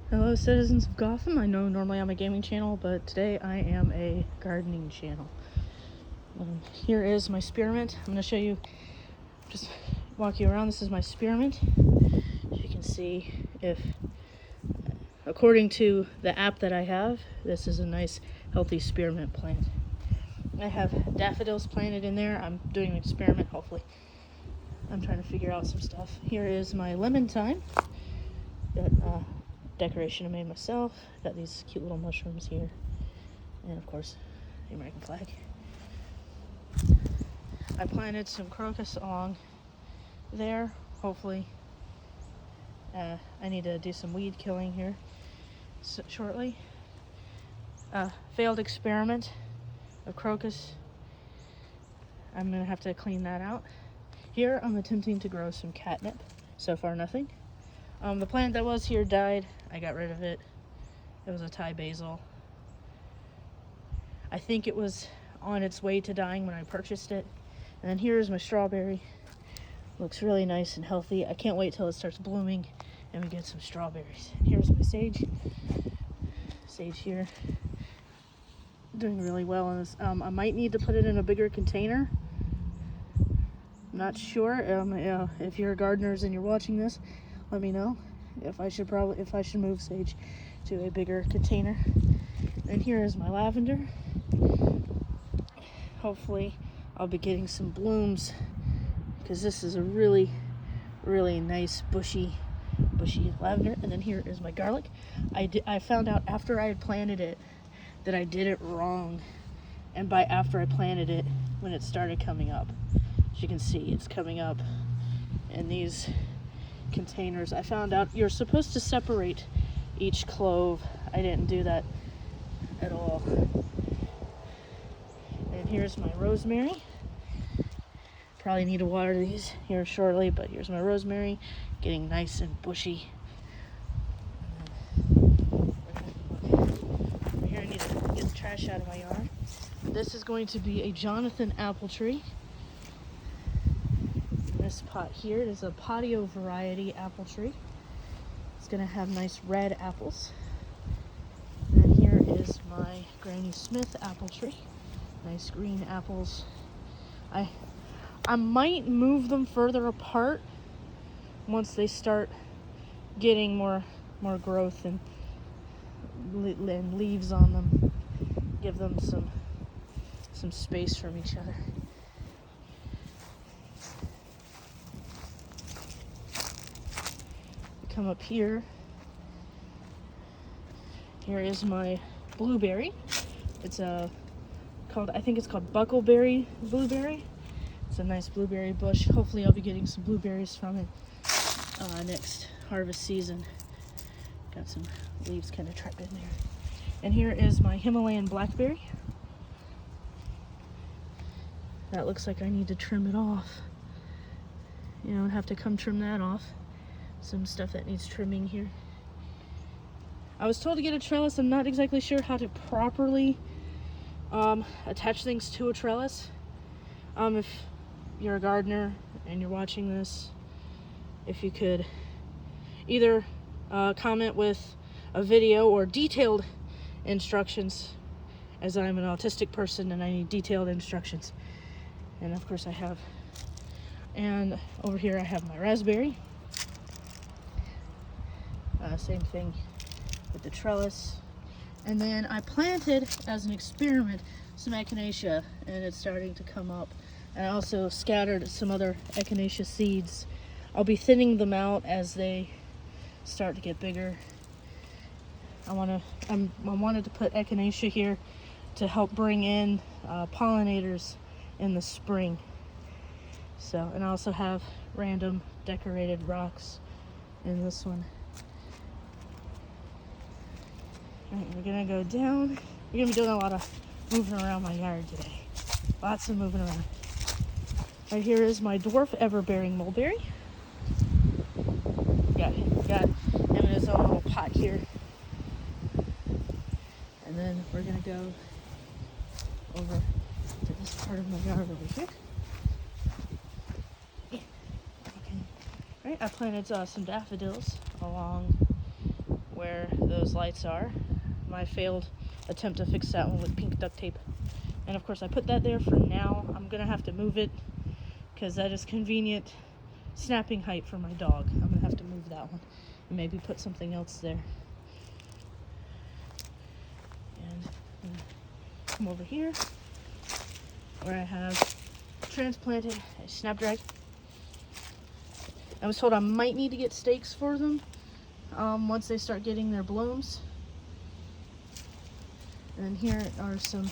Hello, citizens of Gotham. I know normally I'm a gaming channel, but today I am a gardening channel. Here is my spearmint. I'm going to show you, just walk you around. This is my spearmint. As you can see, according to the app that I have, this is a nice, healthy spearmint plant. I have daffodils planted in there. I'm doing an experiment, hopefully. I'm trying to figure out some stuff. Here is my lemon thyme. Got decoration I made myself. Got these cute little mushrooms here, and of course the American flag. I planted some crocus along there. Hopefully I need to do some weed killing here shortly. Failed experiment of crocus. I'm gonna have to clean that out. Here I'm attempting to grow some catnip. So far nothing. The plant that was here died. I got rid of it. It was a Thai basil. I think it was on its way to dying when I purchased it. And then here's my strawberry. Looks really nice and healthy. I can't wait till it starts blooming and we get some strawberries. Here's my sage. Sage here. Doing really well in this. I might need to put it in a bigger container. Not sure. If you're gardeners and you're watching this, let me know if I should move sage to a bigger container. And here is my lavender. Hopefully I'll be getting some blooms because this is a really, really nice bushy lavender. And then here is my garlic. I found out after I had planted it that I did it wrong, and by after I planted it, when it started coming up, as you can see, it's coming up in these containers. I found out you're supposed to separate each clove. I didn't do that at all. And here's my rosemary. Probably need to water these here shortly, but here's my rosemary getting nice and bushy. Here I need to get the trash out of my yard. This is going to be a Jonathan apple tree. This pot here is a patio variety apple tree. It's going to have nice red apples. And here is my Granny Smith apple tree. Nice green apples. I might move them further apart once they start getting more growth and leaves on them. Give them some space from each other. Come up here. Here is my blueberry. It's I think it's called buckleberry blueberry. It's a nice blueberry bush. Hopefully I'll be getting some blueberries from it next harvest season. Got some leaves kind of trapped in there. And here is my Himalayan blackberry. That looks like I need to trim it off. You know, have to come trim that off. Some stuff that needs trimming here. I was told to get a trellis. I'm not exactly sure how to properly attach things to a trellis. If you're a gardener and you're watching this, if you could either comment with a video or detailed instructions, as I'm an autistic person and I need detailed instructions. And of course I have. And over here I have my raspberry. Same thing with the trellis. And then I planted, as an experiment, some echinacea, and it's starting to come up. And I also scattered some other echinacea seeds. I'll be thinning them out as they start to get bigger. I wanted to put echinacea here to help bring in pollinators in the spring. So, and I also have random decorated rocks in this one. All right, we're gonna go down. We're gonna be doing a lot of moving around my yard today. Lots of moving around. Right here is my dwarf ever-bearing mulberry. Got him in his own little pot here. And then we're gonna go over to this part of my yard over here. Okay. Right, I planted some daffodils along where those lights are. My failed attempt to fix that one with pink duct tape. And of course I put that there for now. I'm gonna have to move it because that is convenient snapping height for my dog. I'm gonna have to move that one and maybe put something else there. And I'm gonna come over here where I have transplanted a snapdragon. I was told I might need to get stakes for them once they start getting their blooms. And here are some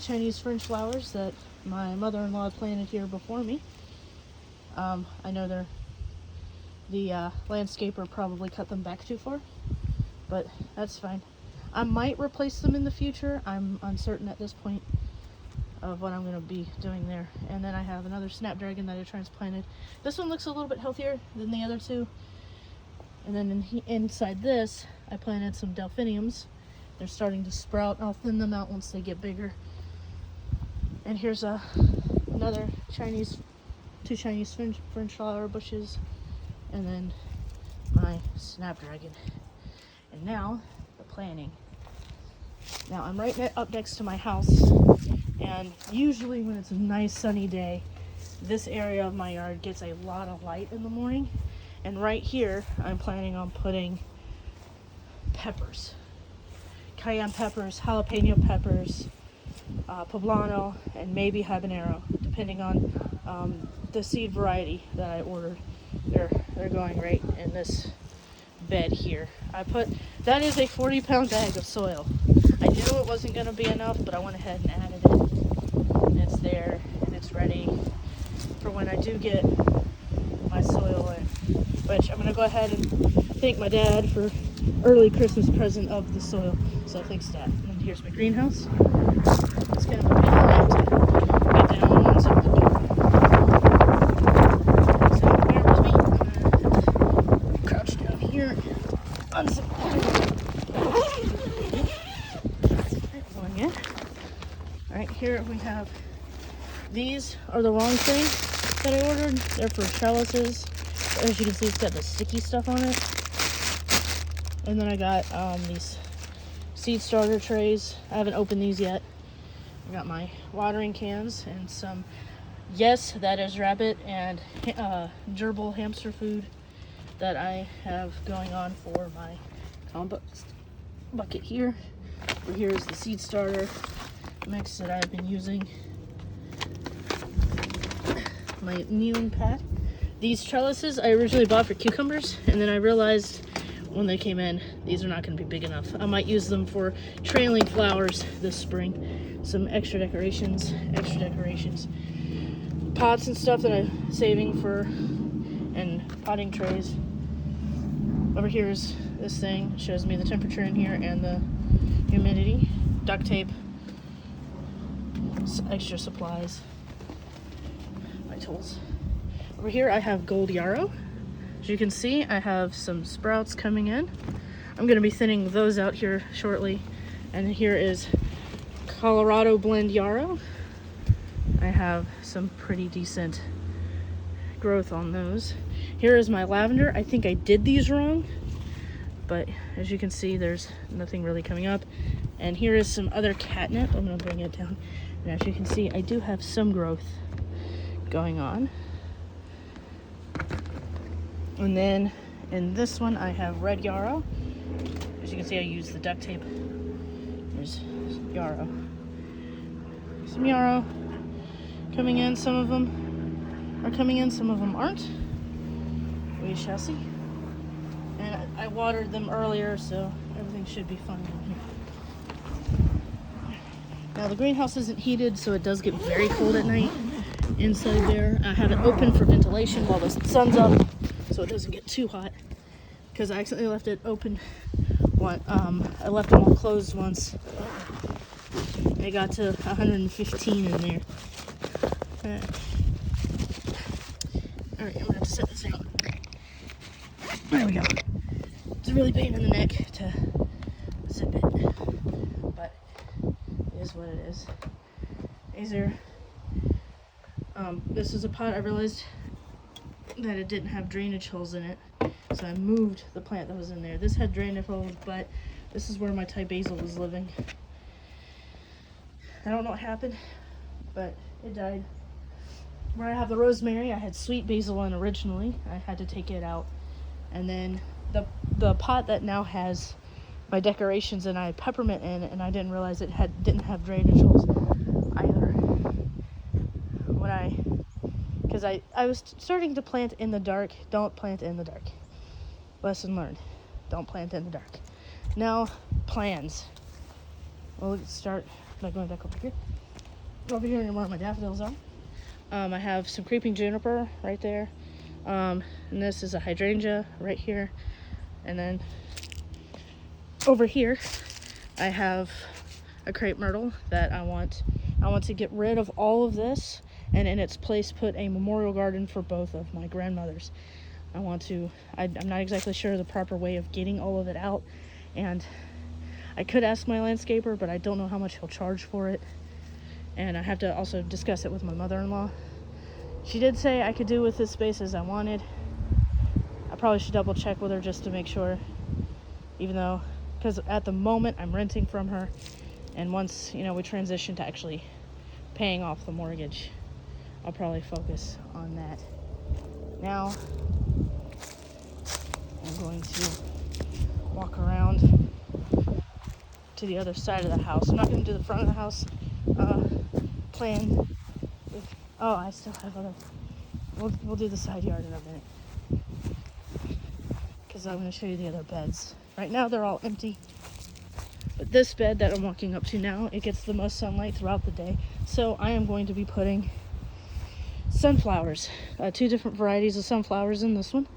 Chinese French flowers that my mother-in-law planted here before me. I know the landscaper probably cut them back too far, but that's fine. I might replace them in the future. I'm uncertain at this point of what I'm going to be doing there. And then I have another snapdragon that I transplanted. This one looks a little bit healthier than the other two. And then inside this, I planted some delphiniums. They're starting to sprout. I'll thin them out once they get bigger. And here's another two Chinese French flower bushes, and then my snapdragon. And now the planting. Now I'm right up next to my house, and usually when it's a nice sunny day, this area of my yard gets a lot of light in the morning. And right here, I'm planning on putting peppers. Cayenne peppers, jalapeno peppers, poblano, and maybe habanero, depending on the seed variety that I ordered. They're going right in this bed here. That is a 40-pound bag of soil. I knew it wasn't going to be enough, but I went ahead and added it. And it's there, and it's ready for when I do get my soil in. Which I'm going to go ahead and thank my dad for early Christmas present of the soil. So thanks, Dad. And here's my greenhouse. It's kind of a big one to get down and unzip the door. So bear with me. I'm going to crouch down here, unzip the door. Going in. Alright, here we have, these are the wrong thing that I ordered. They're for trellises. As you can see, it's got the sticky stuff on it. And then I got these seed starter trays. I haven't opened these yet. I got my watering cans and some, yes, that is rabbit and gerbil hamster food that I have going on for my compost bucket here. Here's the seed starter mix that I've been using. My neon pad. These trellises I originally bought for cucumbers, and then I realized when they came in, these are not going to be big enough. I might use them for trailing flowers this spring. Some extra decorations, pots and stuff that I'm saving for, and potting trays. Over here is this thing. It shows me the temperature in here and the humidity. Duct tape, extra supplies, my tools. Over here I have gold yarrow. As you can see, I have some sprouts coming in. I'm going to be thinning those out here shortly. And here is Colorado blend yarrow. I have some pretty decent growth on those. Here is my lavender. I think I did these wrong, but as you can see, there's nothing really coming up. And here is some other catnip. I'm going to bring it down. And as you can see, I do have some growth going on. And then in this one, I have red yarrow. As you can see, I use the duct tape. There's yarrow. Some yarrow coming in. Some of them are coming in, some of them aren't. We shall see. And I watered them earlier, so everything should be fine in here. Now the greenhouse isn't heated, so it does get very cold at night inside there. I have it open for ventilation while the sun's up, so it doesn't get too hot, because I accidentally left it open. I left them all closed once. It got to 115 in there. Alright, I'm gonna have to set this out. There we go. It's a really pain in the neck to zip it, but it is what it is. These are, this is a pot. I realized that it didn't have drainage holes in it, So I moved the plant that was in there. This had drainage holes, but this is where my Thai basil was living. I don't know what happened, but it died. Where I have the rosemary, I had sweet basil in originally. I had to take it out. And then the pot that now has my decorations and I had peppermint in it, and I didn't realize it didn't have drainage holes either. Because I was starting to plant in the dark. Don't plant in the dark. Lesson learned. Don't plant in the dark. Now, plans. Well, let's start by going back over here. Over here where my daffodils are. I have some creeping juniper right there. And this is a hydrangea right here. And then over here, I have a crepe myrtle that I want to get rid of all of this, and in its place put a memorial garden for both of my grandmothers. I'm not exactly sure the proper way of getting all of it out, and I could ask my landscaper, but I don't know how much he'll charge for it, and I have to also discuss it with my mother-in-law. She did say I could do with this space as I wanted. I probably should double check with her just to make sure, even though, because at the moment I'm renting from her, and once, we transition to actually paying off the mortgage, I'll probably focus on that. Now, I'm going to walk around to the other side of the house. I'm not going to do the front of the house plan. I still have other. We'll do the side yard in a minute, because I'm going to show you the other beds. Right now they're all empty, but this bed that I'm walking up to now, it gets the most sunlight throughout the day. So I am going to be putting sunflowers, 2 different varieties of sunflowers in this one.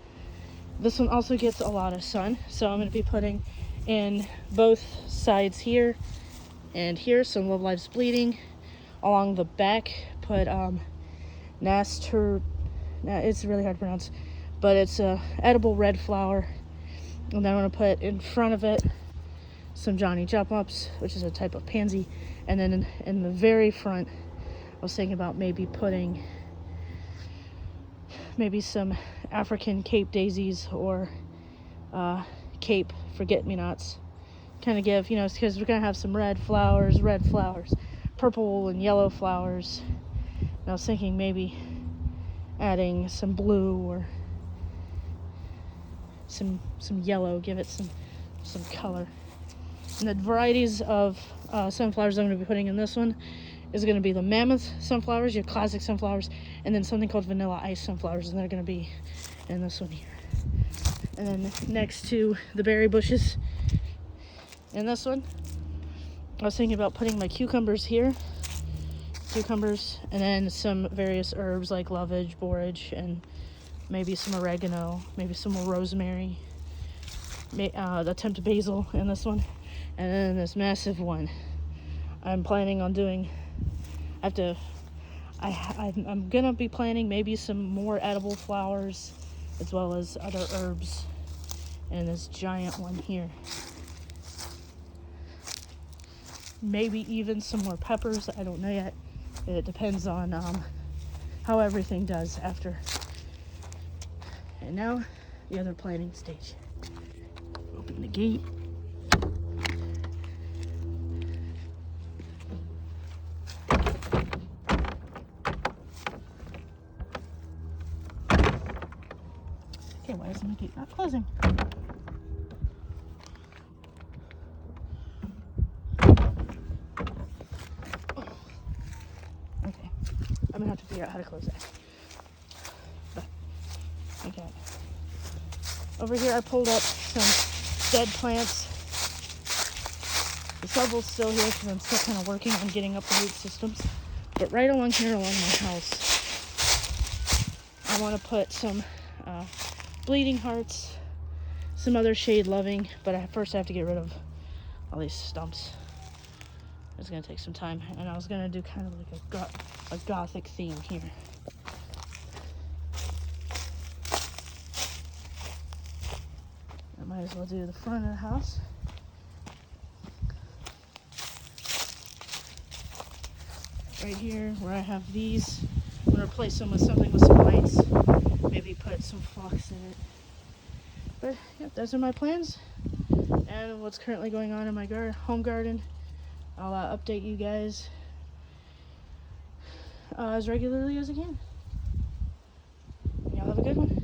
This one also gets a lot of sun, so I'm going to be putting in both sides here and here some Love Lives Bleeding. Along the back, put it's really hard to pronounce, but it's a edible red flower. And then I'm going to put in front of it some Johnny Jump Ups, which is a type of pansy. And then in the very front, I was thinking about maybe putting some African Cape daisies or Cape forget-me-nots. Kind of give, because we're going to have some red flowers, purple and yellow flowers. And I was thinking maybe adding some blue or some yellow, give it some color. And the varieties of sunflowers I'm going to be putting in this one is going to be the mammoth sunflowers, your classic sunflowers, and then something called vanilla ice sunflowers, and they're going to be in this one here. And then next to the berry bushes in this one, I was thinking about putting my cucumbers here, and then some various herbs like lovage, borage, and maybe some oregano, maybe some more rosemary, the tempted basil in this one, and then this massive one. I'm planning on doing. I'm gonna be planning maybe some more edible flowers, as well as other herbs, and this giant one here. Maybe even some more peppers. I don't know yet. It depends on how everything does after. And now, the other planting stage. Open the gate. Okay, why is my gate not closing? Okay, I'm gonna have to figure out how to close that. But, okay. Over here I pulled up some dead plants. The shovel's still here because I'm still kind of working on getting up the root systems. But right along here along my house, I want to put some bleeding hearts, some other shade loving, but first I have to get rid of all these stumps. It's going to take some time, and I was going to do kind of like a gothic theme here. I might as well do the front of the house. Right here, where I have these, I'm going to replace them with something with some lights. Maybe put some phlox in it. But yeah, those are my plans and what's currently going on in my home garden. I'll update you guys as regularly as I can. Y'all have a good one.